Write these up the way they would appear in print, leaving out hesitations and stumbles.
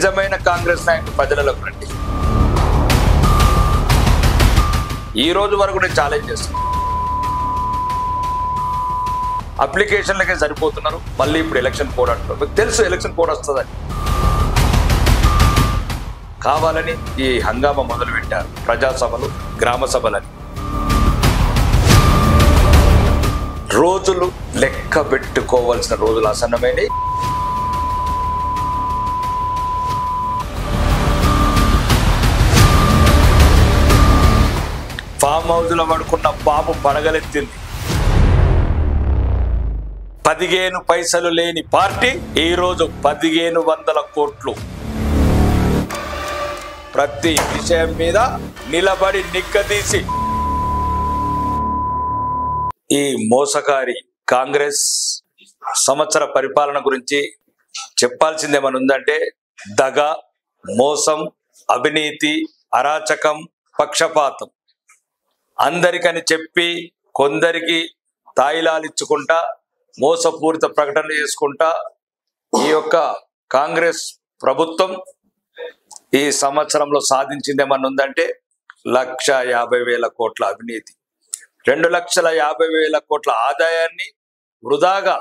నిజమైన కాంగ్రెస్ నాయకులు ప్రజలలోకి రండి. ఈ రోజు వరకు నేను ఛాలెంజ్ చేస్తాను. అప్లికేషన్లకే సరిపోతున్నారు, మళ్ళీ ఇప్పుడు ఎలక్షన్ కోడ్ అంటున్నారు. మీకు తెలుసు ఎలక్షన్ కోడ్ వస్తుందని. కావాలని ఈ హంగామా మొదలుపెట్టారు. ప్రజాసభలు, గ్రామ సభలని. రోజులు లెక్క పెట్టుకోవాల్సిన రోజులు ఆసన్నమైనవి. ఫామ్ హౌస్లో పడుకున్న పాము పడగలెత్తింది. 15 పైసలు లేని పార్టీ ఈరోజు 1500 కోట్లు. ప్రతి విషయం మీద నిలబడి నిగ్గదీసి ఈ మోసకారి కాంగ్రెస్ సంవత్సర పరిపాలన గురించి చెప్పాల్సిందేమని ఉందంటే, దగ, మోసం, అవినీతి, అరాచకం, పక్షపాతం అందరికని చెప్పి కొందరికి తాయిలాలిచ్చుకుంటా మోసపూరిత ప్రకటనలు చేసుకుంటా ఈ యొక్క కాంగ్రెస్ ప్రభుత్వం ఈ సంవత్సరంలో సాధించిందేమని ఉందంటే 1,50,000 కోట్ల అవినీతి, 2,50,000 కోట్ల ఆదాయాన్ని వృధాగా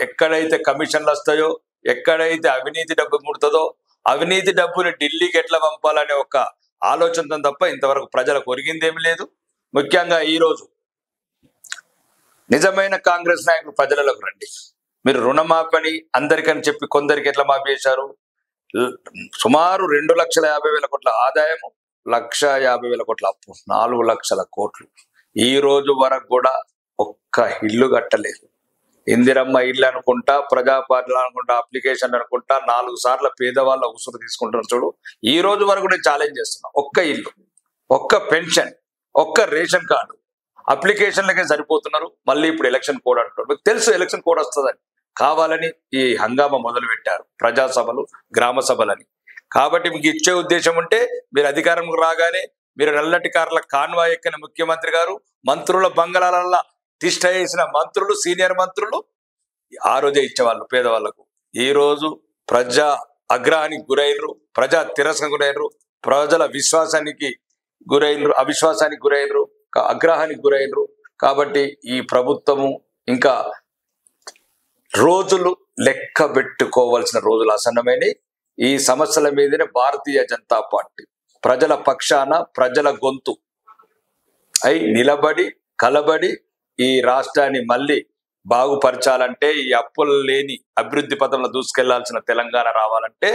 ఎక్కడైతే కమిషన్లు వస్తాయో, ఎక్కడైతే అవినీతి డబ్బు ముడుతుందో అవినీతి డబ్బుని ఢిల్లీకి ఎట్లా పంపాలనే ఒక ఆలోచనతో తప్ప ఇంతవరకు ప్రజలకు ఒరిగిందేమీ లేదు. ముఖ్యంగా ఈరోజు నిజమైన కాంగ్రెస్ నాయకులు ప్రజలకు రండి. మీరు రుణమాపని అందరికని చెప్పి కొందరికి ఎట్లా మాఫీ చేశారు? సుమారు 2,50,000 కోట్ల ఆదాయము, 1,50,000 కోట్ల అప్పు, 4 లక్షల కోట్లు. ఈ రోజు వరకు కూడా ఒక్క ఇల్లు కట్టలేదు. ఇందిరమ్మ ఇల్లు అనుకుంటా, ప్రజాపాలన అనుకుంటా, అప్లికేషన్ అనుకుంటా 4 సార్లు పేదవాళ్ళ ఉసురు తీసుకుంటున్నారు. చూడు, ఈ రోజు వరకు నేను ఛాలెంజ్ చేస్తున్నా. ఒక్క ఇల్లు, ఒక్క పెన్షన్, ఒక్క రేషన్ కార్డు, అప్లికేషన్లకే సరిపోతున్నారు. మళ్ళీ ఇప్పుడు ఎలక్షన్ కోడ్ అంటున్నారు. మీకు తెలుసు ఎలక్షన్ కోడ్ వస్తుందని. కావాలని ఈ హంగామా మొదలుపెట్టారు. ప్రజాసభలు, గ్రామ సభలని. కాబట్టి మీకు ఇచ్చే ఉద్దేశం ఉంటే మీరు అధికారంకు రాగానే మీరు నల్లటి కార్ల కాన్వా ఎక్కిన ముఖ్యమంత్రి గారు, మంత్రుల బంగళాలల్లా తిష్ట వేసిన మంత్రులు, సీనియర్ మంత్రులు ఆ రోజే ఇచ్చేవాళ్ళు పేదవాళ్లకు. ఈ రోజు ప్రజా అగ్రహానికి గురైనరు, ప్రజా తిరస్కరణకు గురైనరు, ప్రజల విశ్వాసానికి గురైనరు, అవిశ్వాసానికి గురైనరు, అగ్రహానికి గురైనరు. కాబట్టి ఈ ప్రభుత్వము ఇంకా రోజులు లెక్క పెట్టుకోవాల్సిన రోజులు ఆసన్నమైనవి. ఈ సమస్యల మీదనే భారతీయ జనతా పార్టీ ప్రజల పక్షాన, ప్రజల గొంతు అయి నిలబడి కలబడి ఈ రాష్ట్రాన్ని మళ్ళీ బాగుపరచాలంటే, ఈ అప్పులు లేని అభివృద్ధి పథంలో దూసుకెళ్లాల్సిన తెలంగాణ రావాలంటే,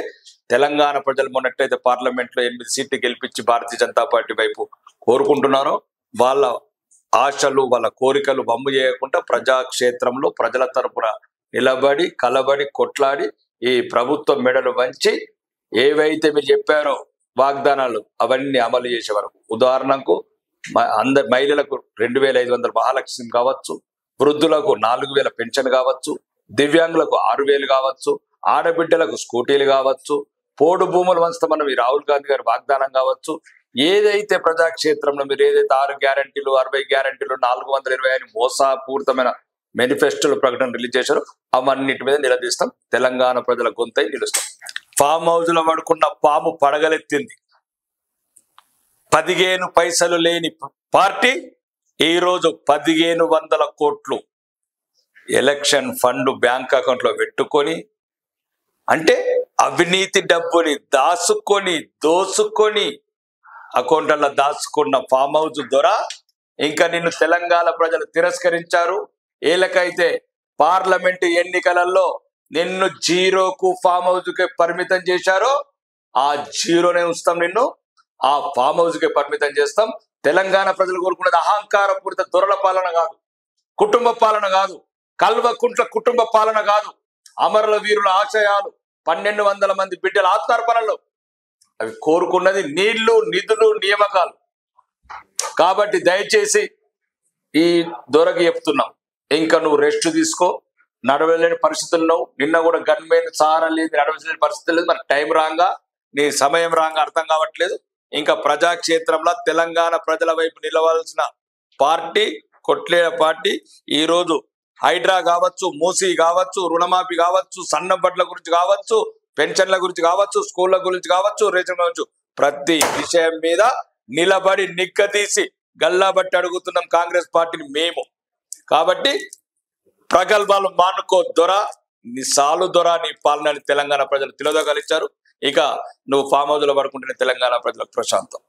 తెలంగాణ ప్రజలు మొన్నట్టయితే పార్లమెంట్లో 8 సీట్లు గెలిపించి భారతీయ జనతా పార్టీ వైపు కోరుకుంటున్నారో వాళ్ళ ఆశలు, వాళ్ళ కోరికలు వమ్ము చేయకుండా ప్రజాక్షేత్రంలో ప్రజల తరపున నిలబడి కలబడి కొట్లాడి ఈ ప్రభుత్వం మెడలు వంచి ఏవైతే మీరు చెప్పారో వాగ్దానాలు అవన్నీ అమలు చేసే వరకు. ఉదాహరణకు మహిళలకు 2,500 మహాలక్ష్మి కావచ్చు, వృద్ధులకు 4,000 పెన్షన్ కావచ్చు, దివ్యాంగులకు 6,000 కావచ్చు, ఆడబిడ్డలకు స్కూటీలు కావచ్చు, పోడు భూములు వంచుతామన్న ఈ రాహుల్ గాంధీ గారి వాగ్దానం కావచ్చు. ఏదైతే ప్రజాక్షేత్రంలో మీరు ఏదైతే 6 గ్యారంటీలు, 60 గ్యారంటీలు, 420 మోసపూరితమైన మేనిఫెస్టోలు ప్రకటన రిలీజ్ చేశారు, అవన్నిటి మీద నిలదీస్తాం. తెలంగాణ ప్రజల గొంతై నిలుస్తాం. ఫామ్ హౌస్ లో పడుకున్న పాము పడగలెత్తింది. 15 పైసలు లేని పార్టీ ఈరోజు 1500 కోట్లు ఎలక్షన్ ఫండ్ బ్యాంక్ అకౌంట్ లో పెట్టుకొని, అంటే అవినీతి డబ్బుని దోసుకొని అకౌంట్లలో దాచుకున్న ఫామ్ హౌస్ ద్వారా ఇంకా నిన్ను తెలంగాణ ప్రజలు తిరస్కరించారు. ఏలకైతే పార్లమెంటు ఎన్నికలలో నిన్ను జీరోకు ఫామ్ హౌస్ కి పరిమితం చేశారో ఆ జీరోనే ఉంచుతాం, నిన్ను ఆ ఫామ్ హౌస్ కి పరిమితం చేస్తాం. తెలంగాణ ప్రజలు కోరుకున్నది అహంకారపూరిత దొరల పాలన కాదు, కుటుంబ పాలన కాదు, కల్వకుంట్ల కుటుంబ పాలన కాదు, అమరుల వీరుల ఆశయాలు, 1,200 మంది బిడ్డల ఆత్మార్పణలు అవి కోరుకున్నది నీళ్లు, నిధులు, నియామకాలు. కాబట్టి దయచేసి ఈ దొరకి చెప్తున్నాం, ఇంకా నువ్వు రెస్ట్ తీసుకో. నడవలేని పరిస్థితుల్లో నిన్న కూడా గన్మెన్ సారా లేదు, నడవలేని పరిస్థితులు లేదు. మరి టైం రాంగా, నీ సమయం రాంగా అర్థం కావట్లేదు. ఇంకా ప్రజాక్షేత్రంలో తెలంగాణ ప్రజల వైపు నిలవాల్సిన పార్టీ కొట్లేల పార్టీ ఈరోజు హైడ్రా కావచ్చు, మూసీ కావచ్చు, రుణమాఫీ కావచ్చు, సన్న బడ్ల గురించి కావచ్చు, పెన్షన్ల గురించి కావచ్చు, స్కూళ్ళ గురించి కావచ్చు, రేషన్ కావచ్చు, ప్రతి విషయం మీద నిలబడి నిగ్గదీసి గల్లాబట్టి అడుగుతున్నాం కాంగ్రెస్ పార్టీని మేము. కాబట్టి ప్రగల్భాలు మానుకో దొర, నీ సాలు దొర, నీ పాలనని తెలంగాణ ప్రజలు తిలోదగలిచ్చారు. ఇక నువ్వు ఫామ్ హౌస్ లో పడుకుంటున్న తెలంగాణ ప్రజలకు ప్రశాంతం.